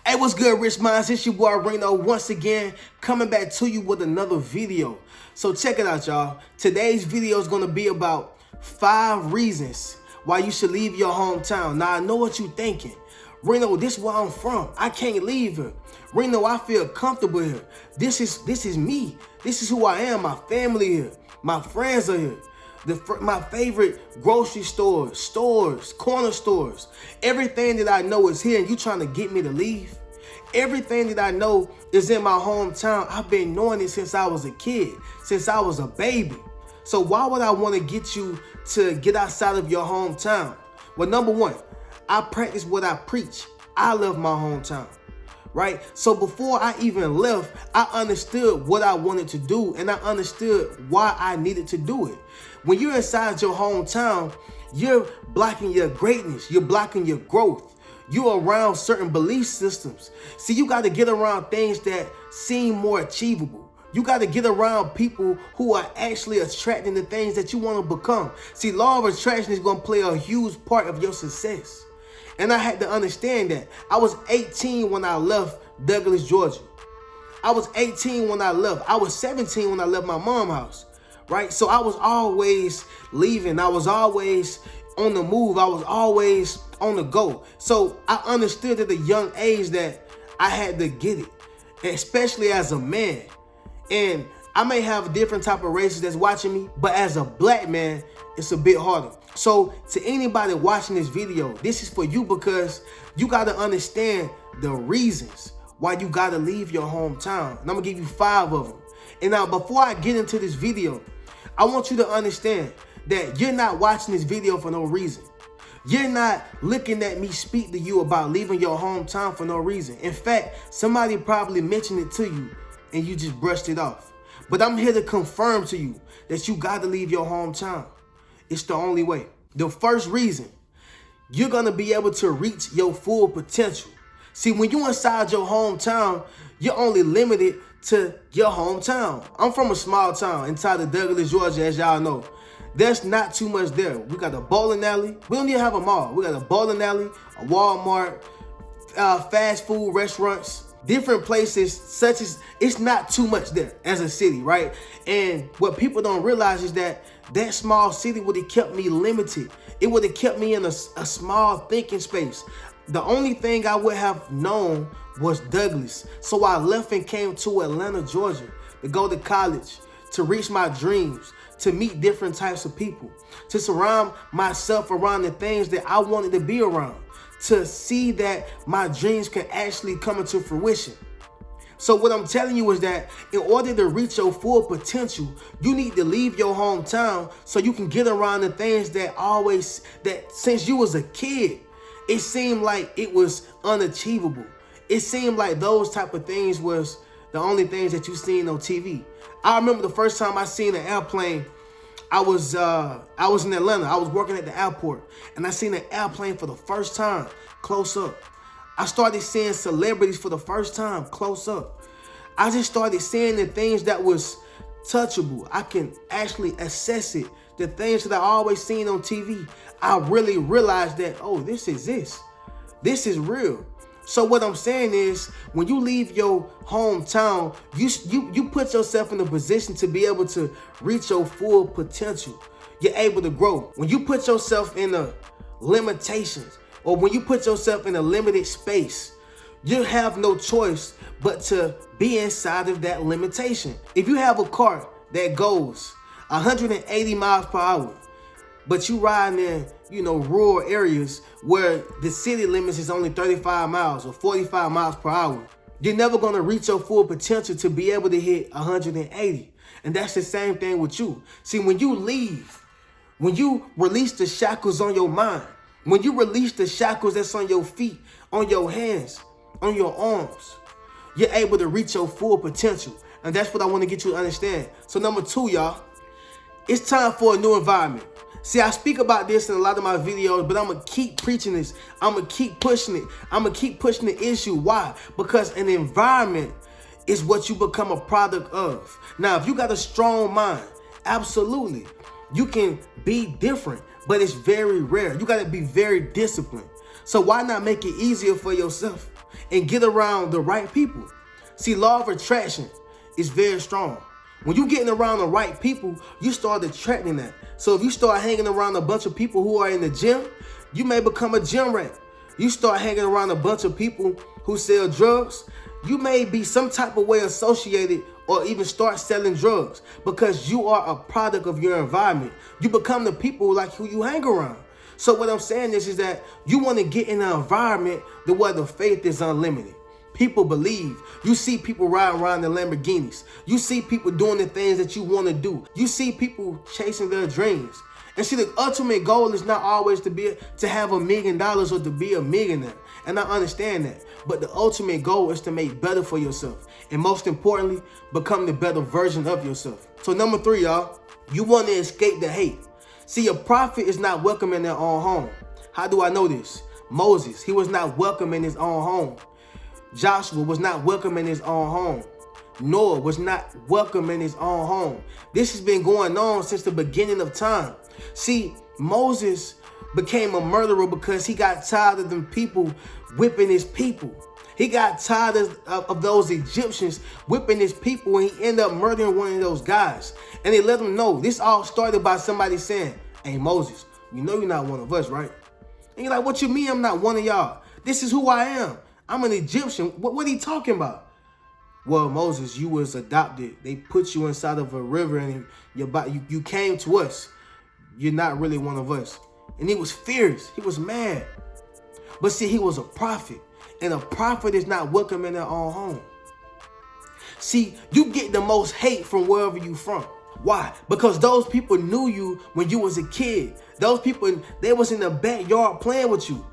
Hey, what's good, Rich Minds? It's your boy Reno once again, coming back to you with another video. So check it out, y'all. Today's video is going to be about 5 reasons why you should leave your hometown. Now, I know what you're thinking. Reno, this is where I'm from. I can't leave here. Reno, I feel comfortable here. This is me. This is who I am. My family here. My friends are here. My favorite grocery stores, corner stores, everything that I know is here, and you trying to get me to leave? Everything that I know is in my hometown. I've been knowing it since I was a kid, since I was a baby. So why would I want to get you to get outside of your hometown? Well, number one, I practice what I preach. I love my hometown. Right? So before I even left, I understood what I wanted to do, and I understood why I needed to do it. When you're inside your hometown, you're blocking your greatness. You're blocking your growth. You're around certain belief systems. See, you got to get around things that seem more achievable. You got to get around people who are actually attracting the things that you want to become. See, law of attraction is going to play a huge part of your success. And I had to understand that. I was 18 when I left Douglas, Georgia. I was 18 when I left. I was 17 when I left my mom's house, right? So I was always leaving. I was always on the move. I was always on the go. So I understood at a young age that I had to get it, especially as a man. And I may have different type of races that's watching me, but as a black man, it's a bit harder. So to anybody watching this video, this is for you, because you got to understand the reasons why you got to leave your hometown. And I'm going to give you 5 of them. And now, before I get into this video, I want you to understand that you're not watching this video for no reason. You're not looking at me speak to you about leaving your hometown for no reason. In fact, somebody probably mentioned it to you and you just brushed it off. But I'm here to confirm to you that you got to leave your hometown. It's the only way. The first reason, you're going to be able to reach your full potential. See, when you're inside your hometown, you're only limited to your hometown. I'm from a small town inside of Douglas, Georgia, as y'all know. There's not too much there. We got a bowling alley. We don't even have a mall. We got a bowling alley, a Walmart, fast food restaurants, different places, such as, it's not too much there as a city, right? And what people don't realize is that small city would have kept me limited. It would have kept me in a small thinking space. The only thing I would have known was Douglas. So I left and came to Atlanta, Georgia to go to college, to reach my dreams, to meet different types of people, to surround myself around the things that I wanted to be around, to see that my dreams can actually come into fruition. So what I'm telling you is that in order to reach your full potential, you need to leave your hometown so you can get around the things that since you was a kid, it seemed like it was unachievable. It seemed like those type of things was the only things that you seen on TV. I remember the first time I seen an airplane, I was in Atlanta. I was working at the airport, and I seen an airplane for the first time close up. I started seeing celebrities for the first time close up. I just started seeing the things that was touchable. I can actually assess it. The things that I always seen on TV. I really realized that, oh, this is real. So what I'm saying is, when you leave your hometown, you put yourself in a position to be able to reach your full potential. You're able to grow. When you put yourself in the limitations, or when you put yourself in a limited space, you have no choice but to be inside of that limitation. If you have a car that goes 180 miles per hour, but you riding in, rural areas where the city limits is only 35 miles or 45 miles per hour, you're never going to reach your full potential to be able to hit 180. And that's the same thing with you. See, when you leave, when you release the shackles on your mind, when you release the shackles that's on your feet, on your hands, on your arms, you're able to reach your full potential. And that's what I want to get you to understand. So number 2, y'all, it's time for a new environment. See, I speak about this in a lot of my videos, but I'm going to keep preaching this. I'm going to keep pushing it. I'm going to keep pushing the issue. Why? Because an environment is what you become a product of. Now, if you got a strong mind, absolutely, you can be different, but it's very rare. You got to be very disciplined. So why not make it easier for yourself? and get around the right people. See, law of attraction is very strong. When you getting around the right people, you start attracting that. So if you start hanging around a bunch of people who are in the gym, you may become a gym rat. You start hanging around a bunch of people who sell drugs, you may be some type of way associated or even start selling drugs because you are a product of your environment. You become the people like who you hang around. So what I'm saying is that you want to get in an environment where the faith is unlimited. People believe. You see people riding around in Lamborghinis. You see people doing the things that you want to do. You see people chasing their dreams. And see, the ultimate goal is not always to have $1 million or to be a millionaire. And I understand that. But the ultimate goal is to make better for yourself. And most importantly, become the better version of yourself. So number 3, y'all, you want to escape the hate. See, a prophet is not welcome in their own home. How do I know this? Moses, he was not welcome in his own home. Joshua was not welcome in his own home. Noah was not welcome in his own home. This has been going on since the beginning of time. See, Moses became a murderer because he got tired of them people whipping his people. He got tired of those Egyptians whipping his people, and he ended up murdering one of those guys. And they let him know. This all started by somebody saying, "Hey, Moses, you know you're not one of us, right?" And you're like, "What you mean I'm not one of y'all? This is who I am. I'm an Egyptian. What are you talking about?" "Well, Moses, you was adopted. They put you inside of a river and you came to us. You're not really one of us." And he was fierce. He was mad. But see, he was a prophet. And a prophet is not welcome in their own home. See, you get the most hate from wherever you from. Why? Because those people knew you when you was a kid. Those people, they was in the backyard playing with you.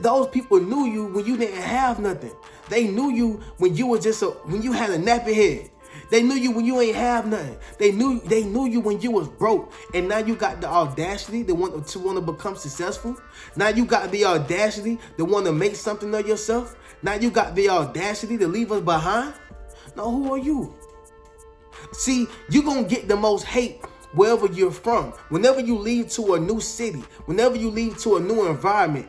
Those people knew you when you didn't have nothing. They knew you when you was when you had a nappy head. They knew you when you ain't have nothing. They knew you when you was broke. And now you got the audacity to want to become successful. Now you got the audacity to want to make something of yourself. Now you got the audacity to leave us behind. Now who are you? See, you're going to get the most hate wherever you're from. Whenever you leave to a new city, whenever you leave to a new environment,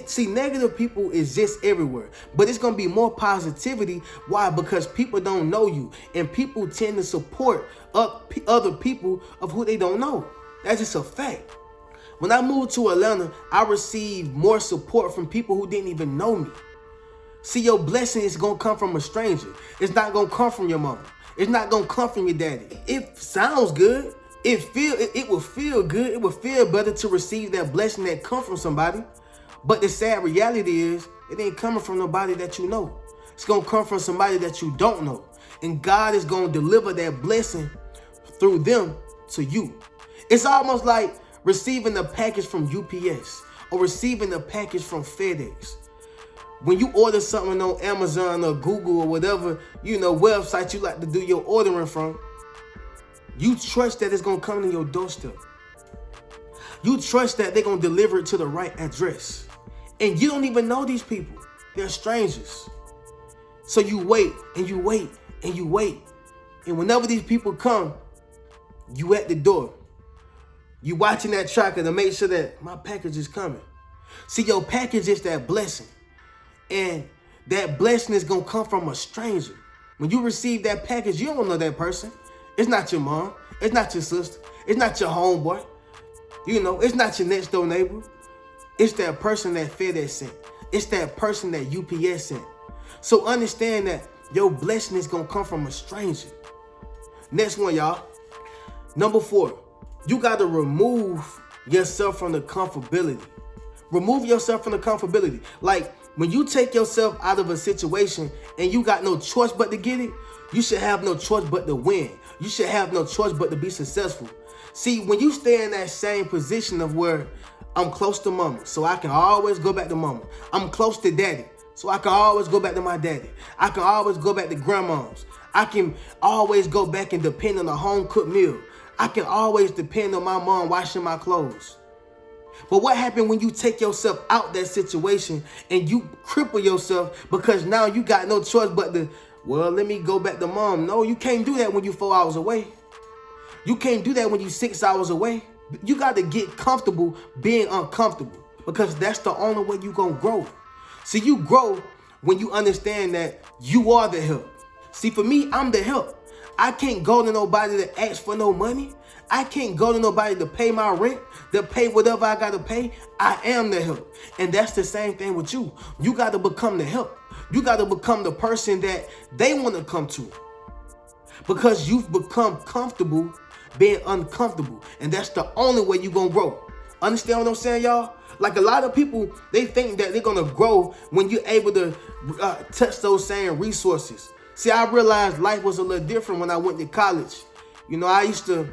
see, negative people exist everywhere, but it's going to be more positivity. Why? Because people don't know you, and people tend to support other people of who they don't know. That's just a fact. When I moved to Atlanta, I received more support from people who didn't even know me. See, your blessing is going to come from a stranger. It's not going to come from your mama. It's not going to come from your daddy. It sounds good. It will feel good. It will feel better to receive that blessing that comes from somebody. But the sad reality is, it ain't coming from nobody that you know. It's going to come from somebody that you don't know. And God is going to deliver that blessing through them to you. It's almost like receiving a package from UPS or receiving a package from FedEx. When you order something on Amazon or Google or whatever, website you like to do your ordering from, you trust that it's going to come to your doorstep. You trust that they're going to deliver it to the right address. And you don't even know these people. They're strangers. So you wait and you wait and you wait. And whenever these people come, you at the door. You watching that tracker to make sure that my package is coming. See, your package is that blessing. And that blessing is going to come from a stranger. When you receive that package, you don't know that person. It's not your mom. It's not your sister. It's not your homeboy. It's not your next door neighbor. It's that person that FedEx sent. It's that person that UPS sent. So understand that your blessing is going to come from a stranger. Next one, y'all. Number 4, you got to remove yourself from the comfortability. Remove yourself from the comfortability. Like when you take yourself out of a situation and you got no choice but to get it, you should have no choice but to win. You should have no choice but to be successful. See, when you stay in that same position of where I'm close to mama, so I can always go back to mama. I'm close to daddy, so I can always go back to my daddy. I can always go back to grandma's. I can always go back and depend on a home-cooked meal. I can always depend on my mom washing my clothes. But what happened when you take yourself out that situation and you cripple yourself because now you got no choice but to, let me go back to mom. No, you can't do that when you're 4 hours away. You can't do that when you're 6 hours away. You got to get comfortable being uncomfortable because that's the only way you're going to grow. See, you grow when you understand that you are the help. See, for me, I'm the help. I can't go to nobody to ask for no money. I can't go to nobody to pay my rent, to pay whatever I got to pay. I am the help. And that's the same thing with you. You got to become the help. You got to become the person that they want to come to. Because you've become comfortable being uncomfortable. And that's the only way you're going to grow. Understand what I'm saying, y'all? Like a lot of people, they think that they're going to grow when you're able to touch those same resources. See, I realized life was a little different when I went to college. You know, I used to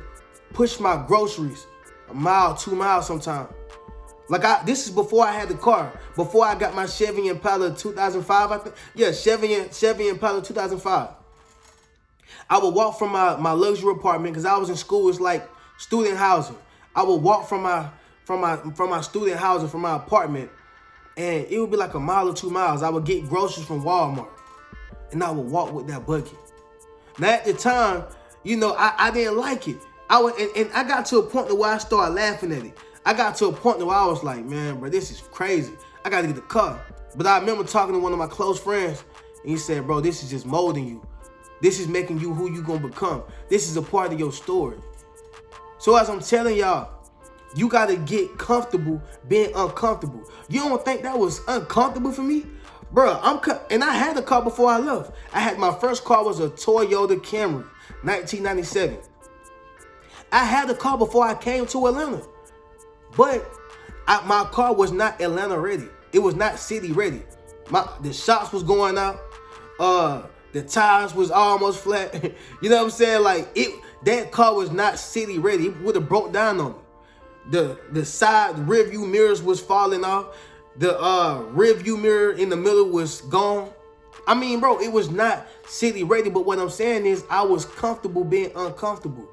push my groceries a mile, 2 miles sometimes. Like this is before I had the car. Before I got my Chevy Impala 2005, I think. Yeah, Chevy Impala 2005. I would walk from my luxury apartment because I was in school. It's like student housing. I would walk from my student housing, from my apartment, and it would be like a mile or 2 miles. I would get groceries from Walmart, and I would walk with that bucket. Now at the time, you know, I didn't like it. And I got to a point where I started laughing at it. I got to a point where I was like, man, bro, this is crazy. I got to get the car. But I remember talking to one of my close friends, and he said, bro, this is just molding you. This is making you who you gonna become. This is a part of your story. So as I'm telling y'all, you gotta get comfortable being uncomfortable. You don't think that was uncomfortable for me? Bro, and I had a car before I left. My first car was a Toyota Camry, 1997. I had a car before I came to Atlanta. But my car was not Atlanta ready. It was not city ready. The shocks was going out. The tires was almost flat. You know what I'm saying? Like that car was not city ready. It would have broke down on me. The side rear view mirrors was falling off. The rear view mirror in the middle was gone. I mean, bro, it was not city ready. But what I'm saying is I was comfortable being uncomfortable.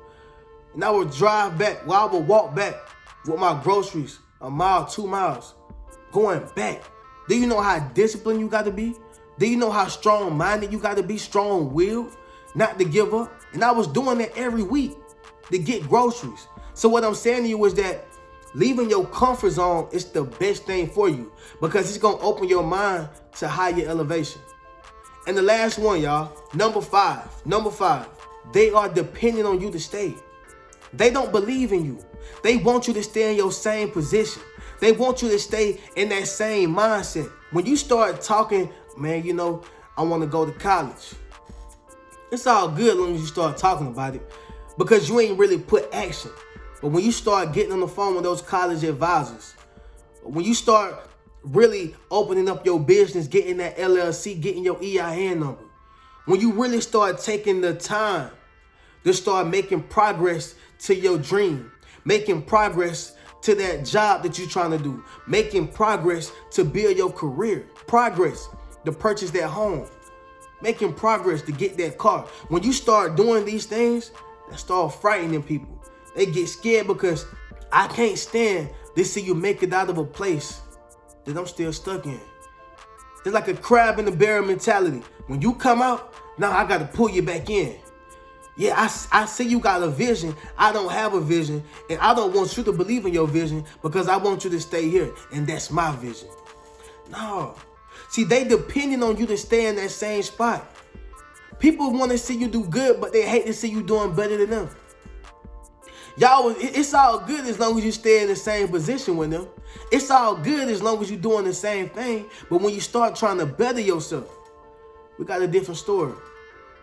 And I would drive back, I would walk back with my groceries a mile, 2 miles, going back. Do you know how disciplined you got to be? Do you know how strong-minded you got to be, strong-willed, not to give up? And I was doing that every week to get groceries. So what I'm saying to you is that leaving your comfort zone is the best thing for you because it's going to open your mind to higher elevation. And the last one, y'all, number five, they are dependent on you to stay. They don't believe in you. They want you to stay in your same position. They want you to stay in that same mindset. When you start talking, man, you know, I want to go to college. It's all good as long as you start talking about it because you ain't really put action. But when you start getting on the phone with those college advisors, when you start really opening up your business, getting that LLC, getting your EIN number, when you really start taking the time to start making progress to your dream, making progress to that job that you're trying to do, making progress to build your career, progress to purchase that home, making progress to get that car. When you start doing these things, that start frightening people. They get scared because I can't stand to see you make it out of a place that I'm still stuck in. It's like a crab in the barrel mentality. When you come out, now I got to pull you back in. Yeah, I see you got a vision. I don't have a vision. And I don't want you to believe in your vision because I want you to stay here. And that's my vision. No. See, they depending on you to stay in that same spot. People want to see you do good, but they hate to see you doing better than them. Y'all, it's all good as long as you stay in the same position with them. It's all good as long as you're doing the same thing. But when you start trying to better yourself, we got a different story.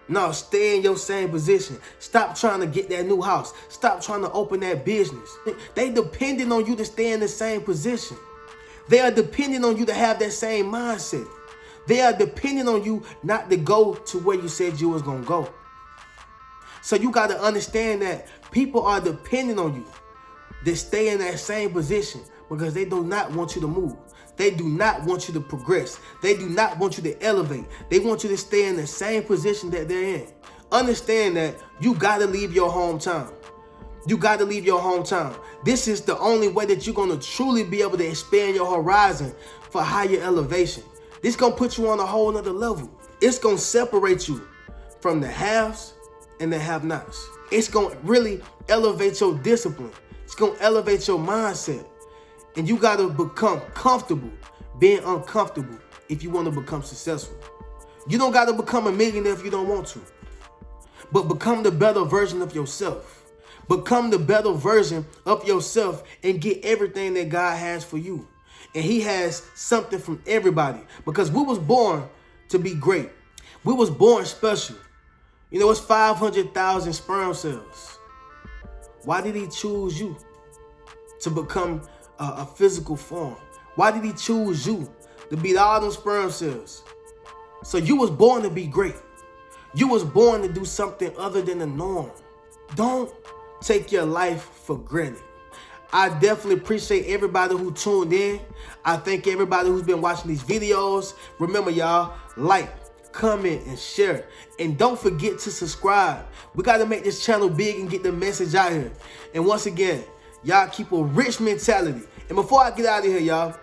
No, stay in your same position. Stop trying to get that new house. Stop trying to open that business. They depending on you to stay in the same position. They are depending on you to have that same mindset. They are depending on you not to go to where you said you was going to go. So you got to understand that people are depending on you to stay in that same position because they do not want you to move. They do not want you to progress. They do not want you to elevate. They want you to stay in the same position that they're in. Understand that you got to leave your hometown. You got to leave your hometown. This is the only way that you're going to truly be able to expand your horizon for higher elevation. This going to put you on a whole nother level. It's going to separate you from the haves and the have-nots. It's going to really elevate your discipline. It's going to elevate your mindset. And you got to become comfortable being uncomfortable if you want to become successful. You don't got to become a millionaire if you don't want to. But become the better version of yourself. Become the better version of yourself and get everything that God has for you. And he has something from everybody, because we was born to be great. We was born special. You know, it's 500,000 sperm cells. Why did he choose you to become a physical form? Why did he choose you to beat all them sperm cells? So you was born to be great. You was born to do something other than the norm. Don't take your life for granted. I definitely appreciate everybody who tuned in. I thank everybody who's been watching these videos. Remember, y'all, like, comment, and share. And don't forget to subscribe. We got to make this channel big and get the message out here. And once again, y'all keep a rich mentality. And before I get out of here, y'all,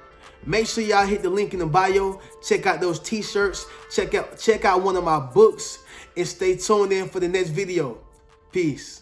make sure y'all hit the link in the bio. Check out those t-shirts. Check out one of my books. And stay tuned in for the next video. Peace.